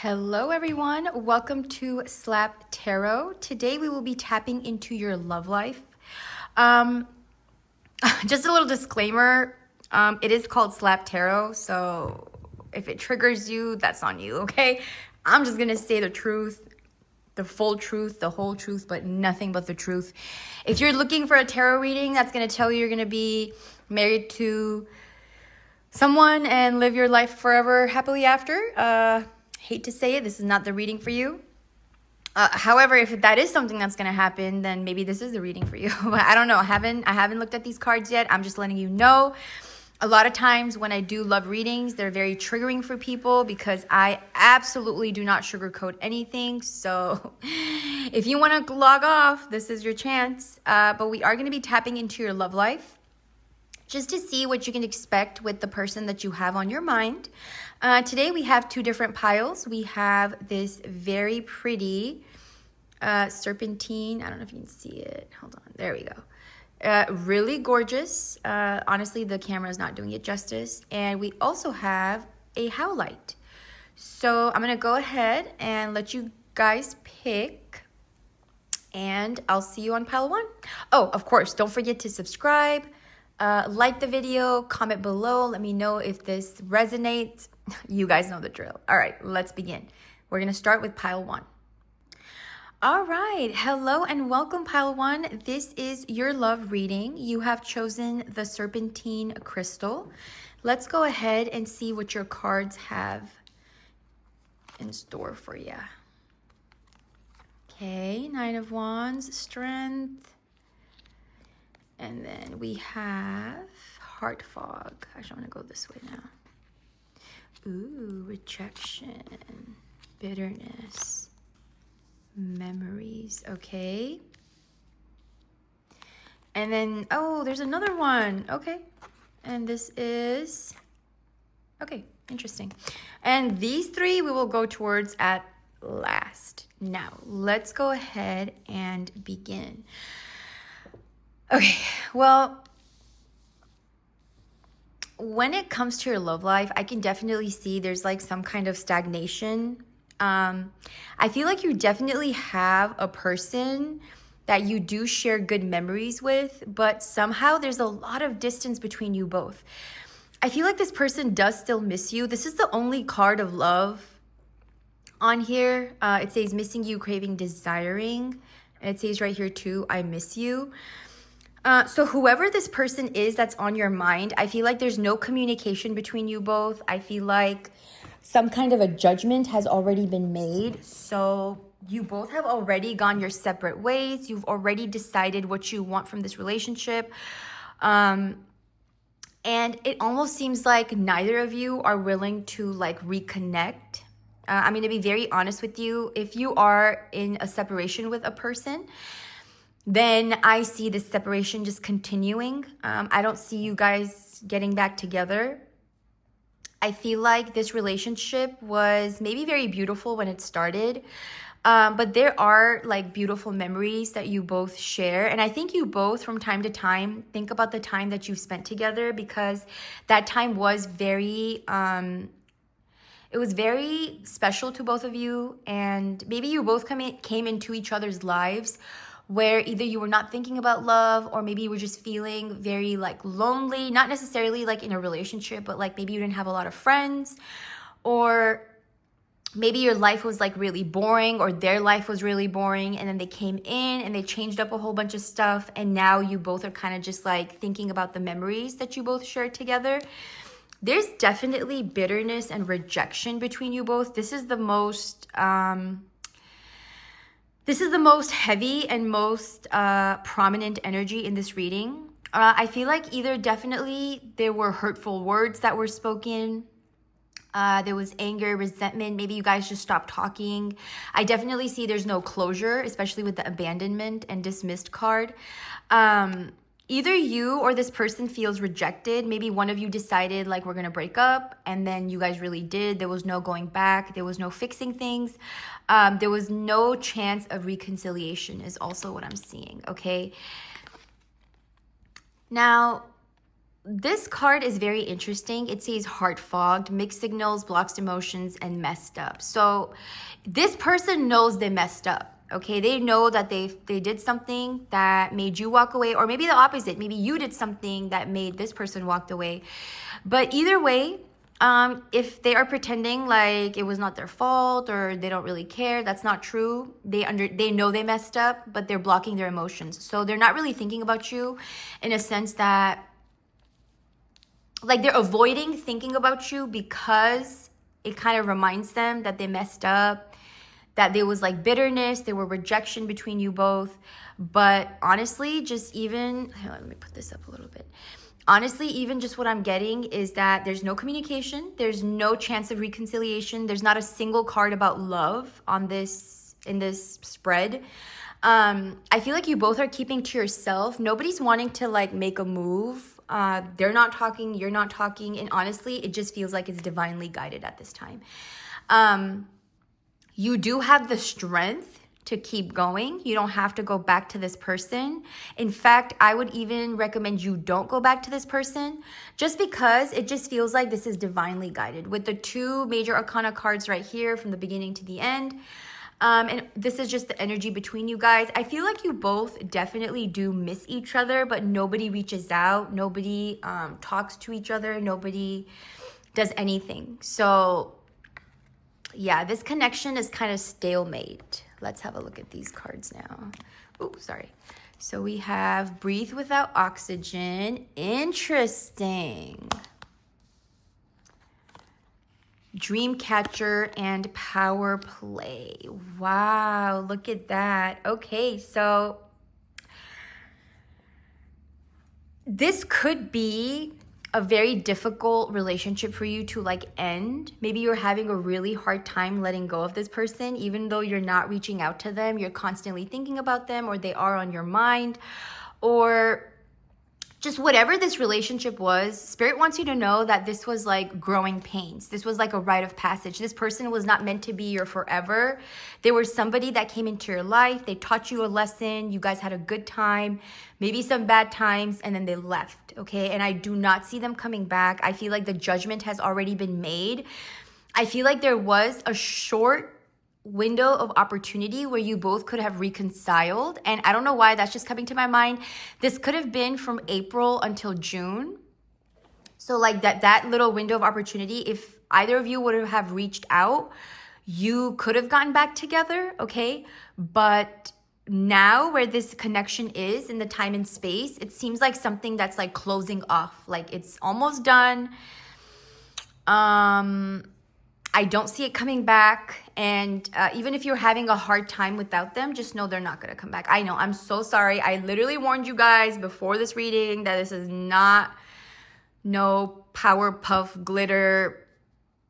Hello everyone, welcome to Slap Tarot. Today we will be tapping into your love life. Um, just a little disclaimer, it is called Slap Tarot, so if it triggers you, that's on you, okay? I'm just gonna say the truth, the full truth, the whole truth, but nothing but the truth. If you're looking for a tarot reading that's gonna tell you you're gonna be married to someone and live your life forever happily after, hate to say it, this is not the reading for you. However, if that is something that's going to happen, then maybe this is the reading for you. But I don't know. I haven't looked at these cards yet. I'm just letting you know. A lot of times when I do love readings, they're very triggering for people because I absolutely do not sugarcoat anything. So if you want to log off, this is your chance. But we are going to be tapping into your love life, just to see what you can expect with the person that you have on your mind. Today we have two different piles. We have this very pretty serpentine. I don't know if you can see it. Hold on. There we go. Really gorgeous. Honestly, the camera is not doing it justice. And we also have a howlite. So I'm going to go ahead and let you guys pick. And I'll see you on pile one. Oh, of course, don't forget to subscribe. Like the video, comment below. Let me know if this resonates. You guys know the drill. All right, let's begin. We're going to start with pile one. All right. Hello and welcome, pile one. This is your love reading. You have chosen the serpentine crystal. Let's go ahead and see what your cards have in store for you. Okay, Nine of Wands, strength. And then we have heart fog. Actually, I'm going to go this way now. Ooh, rejection, bitterness, memories. Okay. And then, oh, there's another one. Okay. And this is, okay, interesting. And these three we will go towards at last. Now, let's go ahead and begin. Okay, well, when it comes to your love life, I can definitely see there's like some kind of stagnation. I feel like you definitely have a person that you do share good memories with, but somehow there's a lot of distance between you both. I feel like this person does still miss you. This is the only card of love on here. It says missing you, craving, desiring. And it says right here too, I miss you. So whoever this person is that's on your mind, I feel like there's no communication between you both. I feel like some kind of a judgment has already been made. So you both have already gone your separate ways. You've already decided what you want from this relationship. And it almost seems like neither of you are willing to like reconnect. I'm going to be very honest with you. If you are in a separation with a person, then I see this separation just continuing. I don't see you guys getting back together. I feel like this relationship was maybe very beautiful when it started, but there are like beautiful memories that you both share. And I think you both from time to time think about the time that you spent together, because that time was very, it was very special to both of you. And maybe you both came into each other's lives where either you were not thinking about love, or maybe you were just feeling very like lonely, not necessarily like in a relationship, but like maybe you didn't have a lot of friends, or maybe your life was like really boring, or their life was really boring, and then they came in and they changed up a whole bunch of stuff, and now you both are kind of just like thinking about the memories that you both shared together. There's definitely bitterness and rejection between you both. This is the most heavy and most prominent energy in this reading. I feel like either definitely there were hurtful words that were spoken. There was anger, resentment. Maybe you guys just stopped talking. I definitely see there's no closure, especially with the abandonment and dismissed card. Either you or this person feels rejected. Maybe one of you decided like we're going to break up, and then you guys really did. There was no going back. There was no fixing things. There was no chance of reconciliation is also what I'm seeing, okay? Now, this card is very interesting. It says heart fogged, mixed signals, blocks emotions, and messed up. So this person knows they messed up. Okay, they know that they did something that made you walk away, or maybe the opposite. Maybe you did something that made this person walk away. But either way, if they are pretending like it was not their fault or they don't really care, that's not true. They know they messed up, but they're blocking their emotions. So they're not really thinking about you in a sense that, like, they're avoiding thinking about you because it kind of reminds them that they messed up, that there was like bitterness, there were rejection between you both. But honestly, just even, let me put this up a little bit. Honestly, even just what I'm getting is that there's no communication, there's no chance of reconciliation, there's not a single card about love on this, in this spread. I feel like you both are keeping to yourself. Nobody's wanting to like make a move. They're not talking, you're not talking, and honestly, it just feels like it's divinely guided at this time. You do have the strength to keep going. You don't have to go back to this person. In fact, I would even recommend you don't go back to this person, just because it just feels like this is divinely guided with the 2 major arcana cards right here from the beginning to the end. And this is just the energy between you guys. I feel like you both definitely do miss each other, but nobody reaches out. Nobody talks to each other. Nobody does anything. So yeah, this connection is kind of stalemate. Let's have a look at these cards now. Oh, sorry. So we have breathe without oxygen. Interesting. Dreamcatcher and power play. Wow, look at that. Okay, so this could be a very difficult relationship for you to like end. Maybe you're having a really hard time letting go of this person, even though you're not reaching out to them. You're constantly thinking about them, or they are on your mind, or just whatever this relationship was. Spirit wants you to know that this was like growing pains. This was like a rite of passage. This person was not meant to be your forever. They were somebody that came into your life. They taught you a lesson. You guys had a good time, maybe some bad times, and then they left, okay? And I do not see them coming back. I feel like the judgment has already been made. I feel like there was a short window of opportunity where you both could have reconciled, and I don't know why that's just coming to my mind. This could have been from April until June. So like that little window of opportunity, if either of you would have reached out, you could have gotten back together, okay? But now where this connection is in the time and space, it seems like something that's like closing off, like it's almost done. I don't see it coming back. And even if you're having a hard time without them, just know they're not going to come back. I know, I'm so sorry. I literally warned you guys before this reading that this is not no Powerpuff glitter,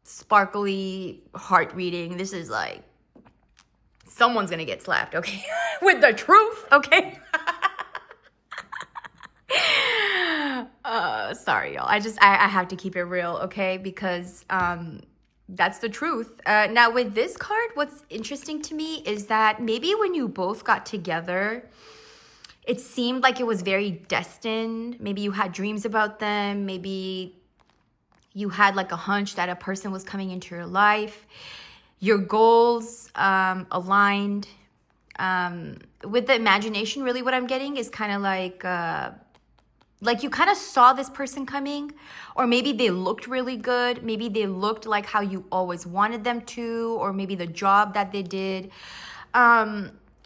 sparkly heart reading. This is like, someone's going to get slapped, okay? With the truth, okay? Sorry, y'all. I have to keep it real, okay? Because that's the truth. Now with this card, what's interesting to me is that maybe when you both got together, it seemed like it was very destined. Maybe you had dreams about them. Maybe you had like a hunch that a person was coming into your life. Your goals aligned. With the imagination, really what I'm getting is kind of like you kind of saw this person coming, or maybe they looked really good. Maybe they looked like how you always wanted them to, or maybe the job that they did.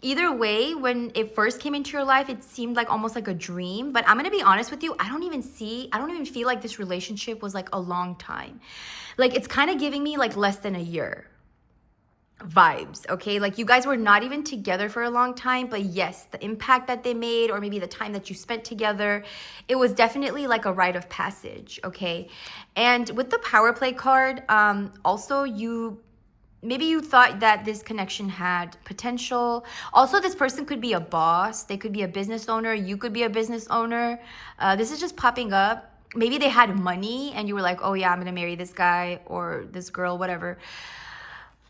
Either way, when it first came into your life, it seemed like almost like a dream. But I'm going to be honest with you. I don't even feel like this relationship was like a long time. Like it's kind of giving me like less than a year vibes, okay? Like you guys were not even together for a long time, but yes, the impact that they made, or maybe the time that you spent together, it was definitely like a rite of passage, okay? And with the power play card, also maybe you thought that this connection had potential. Also, this person could be a boss. They could be a business owner. You could be a business owner. This is just popping up. Maybe they had money and you were like, oh yeah, I'm gonna marry this guy or this girl, whatever.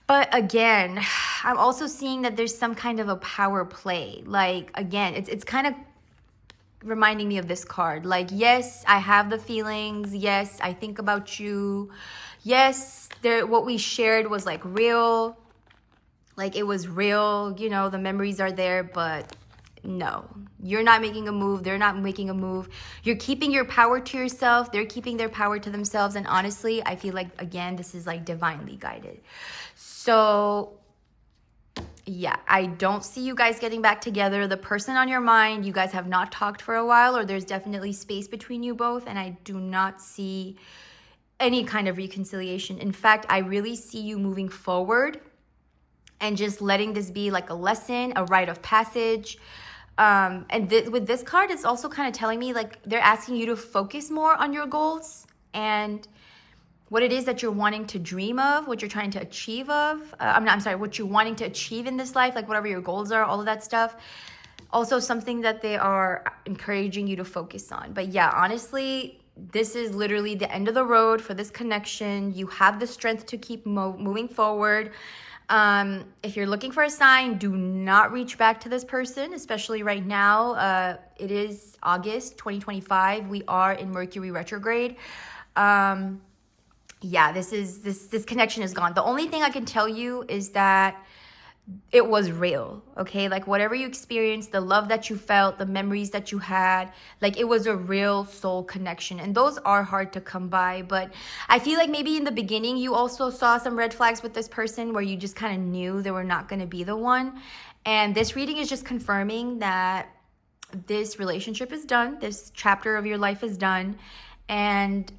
But again, I'm also seeing that there's some kind of a power play. Like, again, it's kind of reminding me of this card. Like, yes, I have the feelings. Yes, I think about you. Yes, what we shared was like real. Like, it was real, you know, the memories are there, but no, you're not making a move. They're not making a move. You're keeping your power to yourself. They're keeping their power to themselves. And honestly, I feel like, again, this is like divinely guided. So yeah, I don't see you guys getting back together. The person on your mind, you guys have not talked for a while, or there's definitely space between you both. And I do not see any kind of reconciliation. In fact, I really see you moving forward and just letting this be like a lesson, a rite of passage. With this card, it's also kind of telling me like they're asking you to focus more on your goals and what it is that you're wanting to dream of, what you're trying to achieve of. What you're wanting to achieve in this life, like whatever your goals are, all of that stuff. Also something that they are encouraging you to focus on. But yeah, honestly, this is literally the end of the road for this connection. You have the strength to keep moving forward. If you're looking for a sign, do not reach back to this person, especially right now. It is August 2025. We are in Mercury retrograde. Yeah, this connection is gone. The only thing I can tell you is that it was real, okay? Like whatever you experienced, the love that you felt, the memories that you had, like it was a real soul connection. And those are hard to come by. But I feel like maybe in the beginning, you also saw some red flags with this person where you just kind of knew they were not going to be the one. And this reading is just confirming that this relationship is done. This chapter of your life is done. And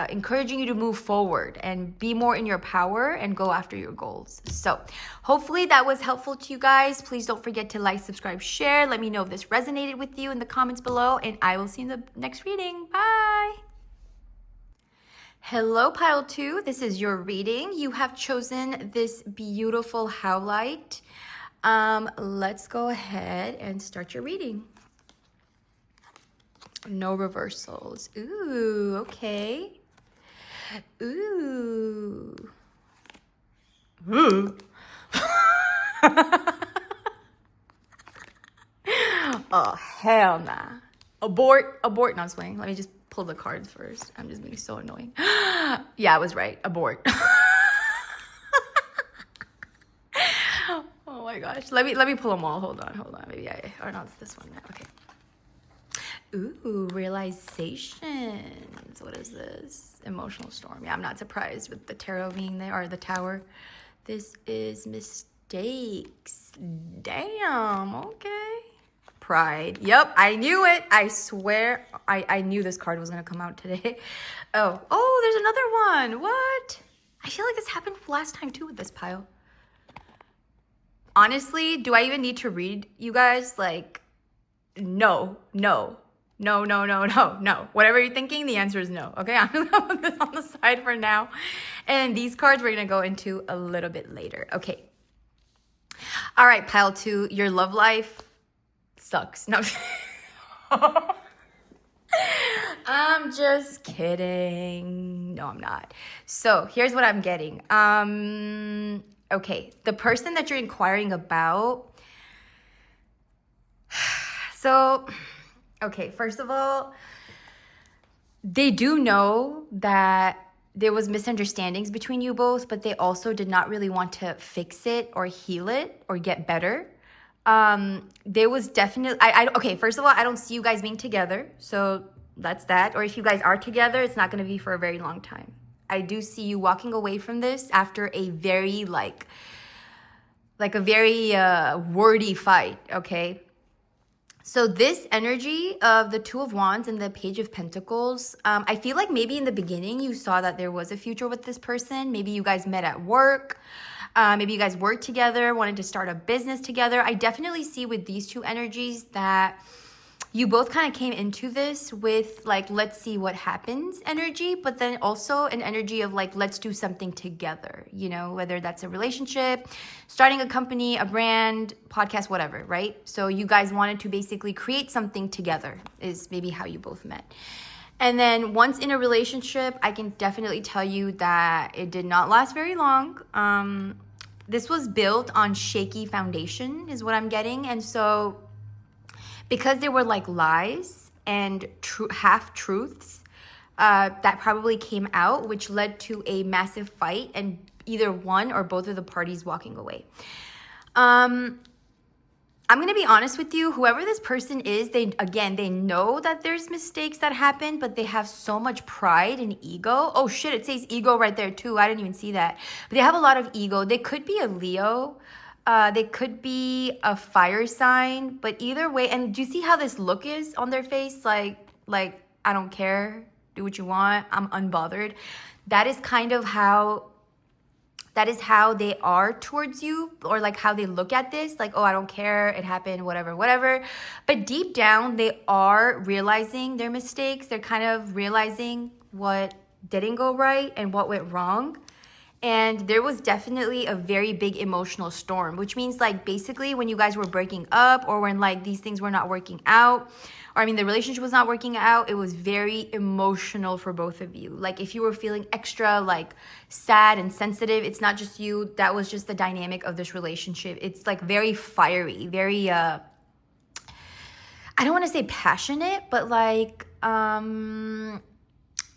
encouraging you to move forward and be more in your power and go after your goals. So hopefully that was helpful to you guys. Please don't forget to like, subscribe, share. Let me know if this resonated with you in the comments below, and I will see you in the next reading. Bye. Hello, Pile 2. This is your reading. You have chosen this beautiful howlite. Let's go ahead and start your reading. No reversals. Ooh, okay. Ooh. Ooh. Oh, hell nah. Abort. No, I'm just playing. Let me just pull the cards first. I'm just being so annoying. Yeah, I was right. Abort. Oh my gosh. Let me pull them all. Hold on. Maybe no, it's this one now. Okay. Ooh, realizations. What is this? Emotional storm. Yeah, I'm not surprised with the tarot being there, or the tower. This is mistakes. Damn, okay. Pride. Yep, I knew it. I swear I knew this card was going to come out today. Oh, there's another one. What? I feel like this happened last time too with this pile. Honestly, do I even need to read you guys? Like, no. Whatever you're thinking, the answer is no. Okay, I'm gonna put this on the side for now. And these cards we're gonna go into a little bit later. Okay. All right, pile 2, your love life sucks. No. I'm just kidding. No, I'm not. So here's what I'm getting. Okay, the person that you're inquiring about. So, okay, first of all, they do know that there was misunderstandings between you both, but they also did not really want to fix it or heal it or get better. There was definitely, okay, first of all, I don't see you guys being together. So that's that. Or if you guys are together, it's not going to be for a very long time. I do see you walking away from this after a very, like a very wordy fight, okay? So this energy of the Two of Wands and the Page of Pentacles, I feel like maybe in the beginning you saw that there was a future with this person. Maybe you guys met at work. Maybe you guys worked together, wanted to start a business together. I definitely see with these two energies that you both kind of came into this with like, let's see what happens energy, but then also an energy of like, let's do something together, you know, whether that's a relationship, starting a company, a brand, podcast, whatever, right? So you guys wanted to basically create something together is maybe how you both met. And then once in a relationship, I can definitely tell you that it did not last very long. This was built on shaky foundation is what I'm getting. And so because there were like lies and half truths that probably came out, which led to a massive fight and either one or both of the parties walking away. I'm going to be honest with you. Whoever this person is, they know that there's mistakes that happen, but they have so much pride and ego. Oh shit, it says ego right there too. I didn't even see that. But they have a lot of ego. They could be a Leo. They could be a fire sign, but either way, and do you see how this look is on their face? Like I don't care. Do what you want. I'm unbothered. That is kind of how they are towards you, or like how they look at this, like, oh, I don't care, it happened, whatever. But deep down, they are realizing their mistakes. They're kind of realizing what didn't go right and what went wrong. And there was definitely a very big emotional storm, which means like basically when you guys were breaking up, or when like these things were not working out, or I mean the relationship was not working out, it was very emotional for both of you. Like if you were feeling extra like sad and sensitive, it's not just you, that was just the dynamic of this relationship. It's like very fiery, very I don't want to say passionate, but like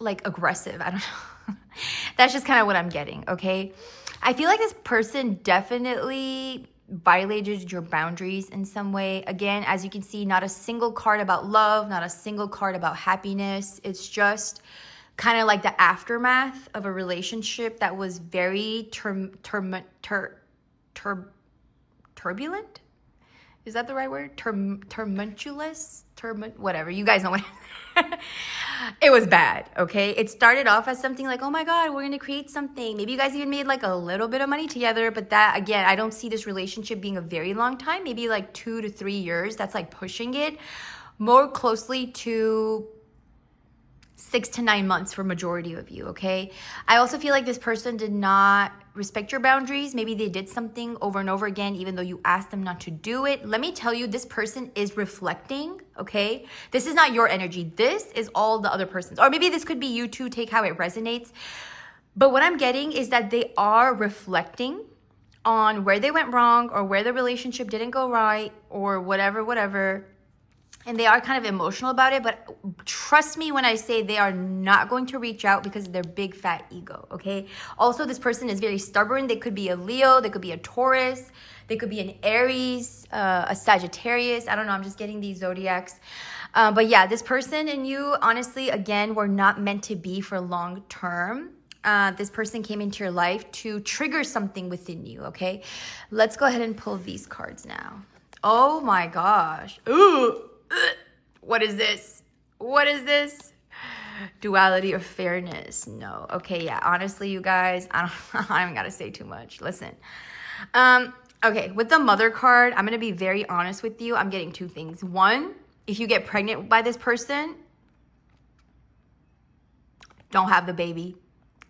aggressive. I don't know. That's just kind of what I'm getting, okay? I feel like this person definitely violated your boundaries in some way. Again, as you can see, not a single card about love, not a single card about happiness. It's just kind of like the aftermath of a relationship that was very turbulent. Is that the right word? Tumultuous? Whatever. You guys know what. It was bad, okay? It started off as something like, oh my God, we're going to create something. Maybe you guys even made like a little bit of money together. But that, again, I don't see this relationship being a very long time. Maybe like 2 to 3 years. That's like pushing it more closely to 6 to 9 months for majority of you, okay? I also feel like this person did not respect your boundaries. Maybe they did something over and over again, even though you asked them not to do it. Let me tell you, this person is reflecting, okay? This is not your energy. This is all the other person's. Or maybe this could be you too, take how it resonates. But what I'm getting is that they are reflecting on where they went wrong, or where the relationship didn't go right, or whatever. And they are kind of emotional about it, but trust me when I say they are not going to reach out because of their big fat ego, okay? Also, this person is very stubborn. They could be a Leo, they could be a Taurus, they could be an Aries, a Sagittarius. I don't know, I'm just getting these zodiacs. But yeah, this person and you, honestly, again, were not meant to be for long term. This person came into your life to trigger something within you, okay? Let's go ahead and pull these cards now. Oh my gosh. Ooh. What is this? What is this? Duality or fairness? No. Okay, yeah. Honestly, you guys, I don't even gotta say too much. Listen. Okay, with the Mother card, I'm gonna be very honest with you. I'm getting 2 things. One, if you get pregnant by this person, don't have the baby.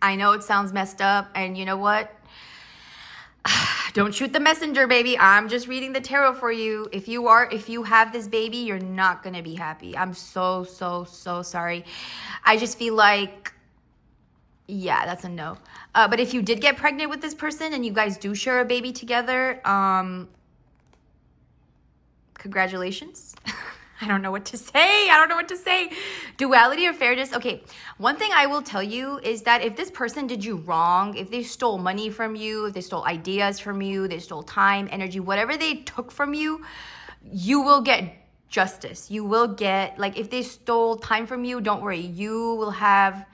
I know it sounds messed up, and you know what? Don't shoot the messenger, baby. I'm just reading the tarot for you. If you have this baby, you're not going to be happy. I'm so sorry. I just feel like, yeah, that's a no. But if you did get pregnant with this person and you guys do share a baby together, congratulations. I don't know what to say. Duality or fairness. Okay, one thing I will tell you is that if this person did you wrong, if they stole money from you, if they stole ideas from you, they stole time, energy, whatever they took from you, you will get justice. You will get, like, if they stole time from you, don't worry. You will have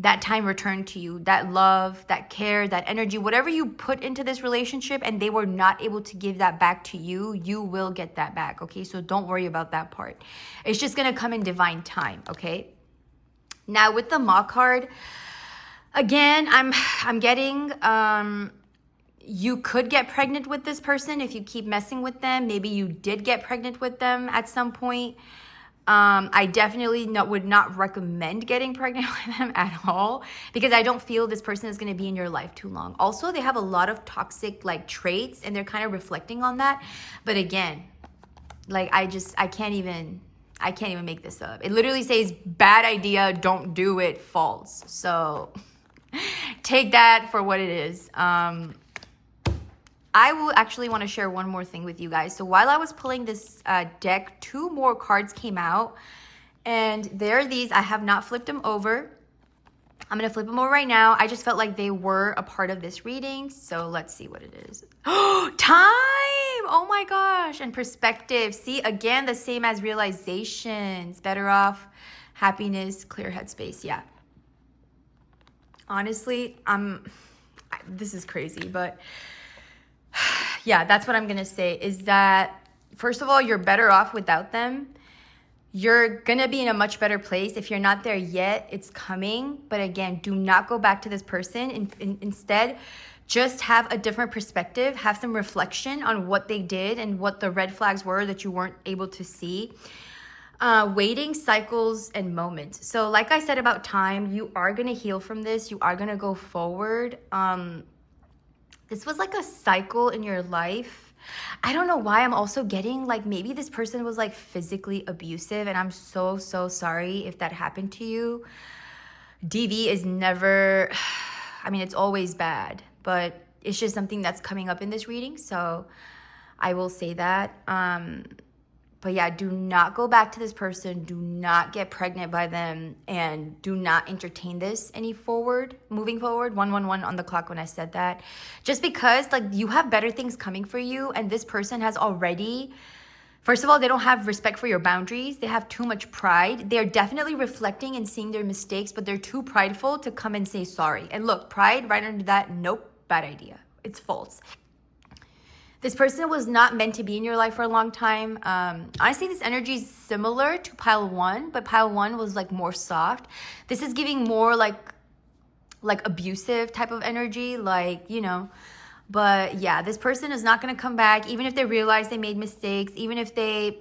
that time returned to you, that love, that care, that energy, whatever you put into this relationship and they were not able to give that back to you, you will get that back, okay? So don't worry about that part. It's just gonna come in divine time, okay? Now with the Maw card, again, I'm getting, you could get pregnant with this person if you keep messing with them. Maybe you did get pregnant with them at some point. I definitely would not recommend getting pregnant with them at all, because I don't feel this person is going to be in your life too long. Also, they have a lot of toxic like traits and they're kind of reflecting on that. But again, like I can't even make this up. It literally says bad idea, don't do it, false. So take that for what it is. I will actually want to share one more thing with you guys. So while I was pulling this deck, 2 more cards came out. And there are these. I have not flipped them over. I'm going to flip them over right now. I just felt like they were a part of this reading. So let's see what it is. Oh, time. Oh my gosh. And perspective. See, again, the same as realizations. Better off, happiness, clear headspace. Yeah. Honestly, this is crazy, but yeah, that's what I'm going to say is that, first of all, you're better off without them. You're going to be in a much better place. If you're not there yet, it's coming. But again, do not go back to this person. Instead, just have a different perspective. Have some reflection on what they did and what the red flags were that you weren't able to see. Waiting, cycles, and moments. So like I said about time, you are going to heal from this. You are going to go forward. This was like a cycle in your life. I don't know why I'm also getting like maybe this person was like physically abusive, and I'm so sorry if that happened to you. DV is never, I mean, it's always bad, but it's just something that's coming up in this reading. So I will say that. But yeah, do not go back to this person. Do not get pregnant by them, and do not entertain this moving forward. 111 on the clock when I said that. Just because like you have better things coming for you, and this person has already, first of all, they don't have respect for your boundaries. They have too much pride. They're definitely reflecting and seeing their mistakes, but they're too prideful to come and say sorry. And look, pride right under that, nope, bad idea. It's false. This person was not meant to be in your life for a long time. Honestly, this energy is similar to pile 1, but pile 1 was like more soft. This is giving more like abusive type of energy, like, you know. But yeah, this person is not going to come back, even if they realize they made mistakes, even if they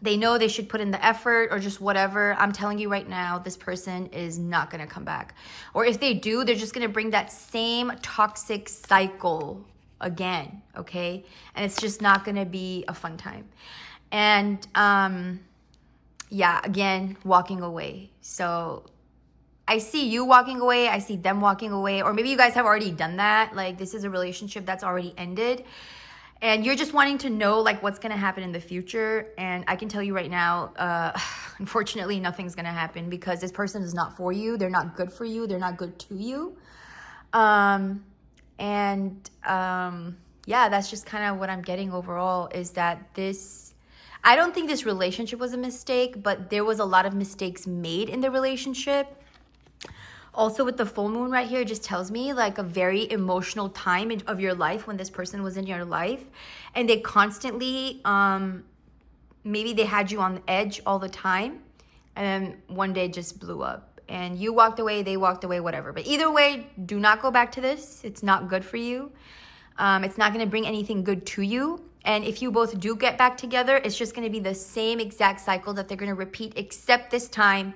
know they should put in the effort or just whatever. I'm telling you right now, this person is not going to come back. Or if they do, they're just going to bring that same toxic cycle again, okay? And it's just not gonna be a fun time. And yeah, again, walking away. So I see you walking away, I see them walking away, or maybe you guys have already done that. Like this is a relationship that's already ended, and you're just wanting to know like what's gonna happen in the future. And I can tell you right now, unfortunately, nothing's gonna happen, because this person is not for you. They're not good for you. They're not good to you. Yeah, that's just kind of what I'm getting overall, is that I don't think this relationship was a mistake, but there was a lot of mistakes made in the relationship. Also with the full moon right here, it just tells me like a very emotional time of your life when this person was in your life, and they constantly, maybe they had you on the edge all the time, and then one day just blew up. And you walked away, they walked away, whatever. But either way, do not go back to this. It's not good for you. It's not going to bring anything good to you. And if you both do get back together, it's just going to be the same exact cycle that they're going to repeat, except this time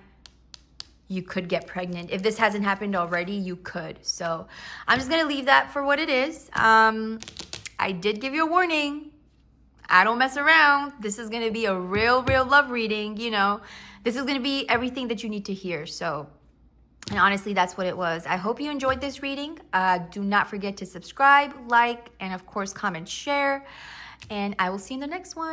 you could get pregnant. If this hasn't happened already, you could. So I'm just going to leave that for what it is. I did give you a warning. I don't mess around. This is going to be a real love reading, you know. This is going to be everything that you need to hear. So, and honestly, that's what it was. I hope you enjoyed this reading. Do not forget to subscribe, like, and of course, comment, share. And I will see you in the next one.